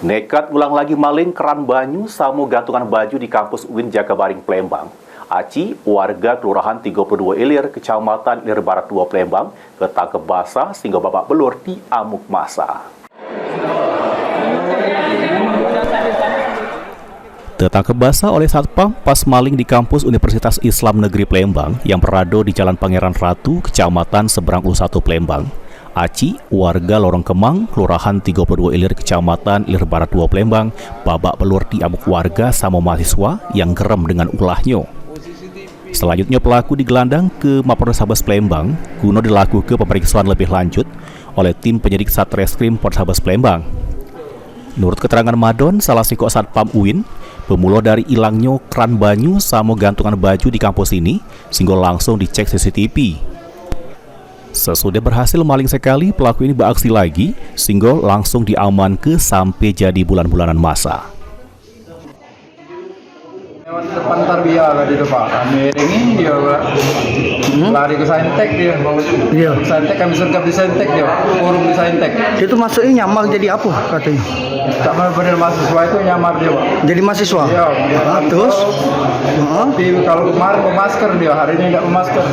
Nekat ulang lagi maling keran banyu sama gantungan baju di kampus UIN Jakabaring, Palembang. Aci, warga Kelurahan 32 Ilir, Kecamatan Ilir Barat 2 Palembang, ketangkep basah sehingga babak belur di amuk massa. Tertangkap basah oleh Satpam pas maling di kampus Universitas Islam Negeri Palembang yang berada di Jalan Pangeran Ratu, Kecamatan Seberang U1 Palembang. Aci, warga Lorong Kemang, Kelurahan 32 Ilir, Kecamatan Ilir Barat 2 Palembang, babak belur di amuk warga sama mahasiswa yang gerem dengan ulahnya. Selanjutnya pelaku digelandang ke Mapolrestabes Palembang guna dilakukan pemeriksaan lebih lanjut oleh tim penyidik Satreskrim Polrestabes Palembang. Menurut keterangan Madon, salah siko Satpam UIN, bermula dari hilangnya keran banyu sama gantungan baju di kampus ini, sehingga langsung dicek CCTV. Sesudah berhasil maling sekali, pelaku ini beraksi lagi, sehingga langsung diamankan sampai jadi bulan-bulanan masa. Lewat depan Tarbiyah di depan kami ini dia lari ke Saintek dia. Iya. Saintek kami sergap di Saintek dia, forum di Saintek. Itu masuknya nyamar jadi apa katanya? Tak benar mahasiswa itu nyamar dia, Pak. Jadi mahasiswa? Iya. Terus? Tapi kalau kemarin pemasker dia, hari ini tidak pemasker.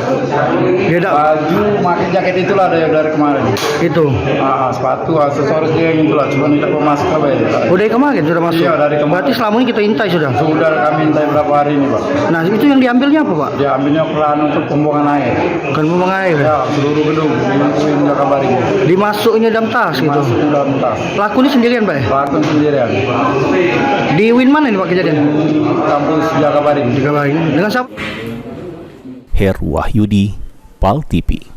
Dia tak? Baju, pakai jaket itulah dari kemarin. Itu? Sepatu, aksesoris dia yang itulah, cuma tidak pemasker ya. Oh, dari kemarin sudah masuk? Iya, dari kemarin. Berarti selama ini kita intai sudah? Sudah kami intai berapa hari ini, Pak. Nah, itu yang diambilnya apa, Pak? Dia ambilnya peran untuk pembuangan air. Bukan pembuangan air? Ya, seluruh gedung di Jakabaring. Dimasuknya dalam tas gitu? Masuk ke dalam tas. Pelaku ini sendirian, Pak? Pelaku sendirian. Di UIN mana ini, Pak, kejadian? Kampus Jakabaring. Jakabaring. Dengan siapa? Heru Wahyudi, PAL TV.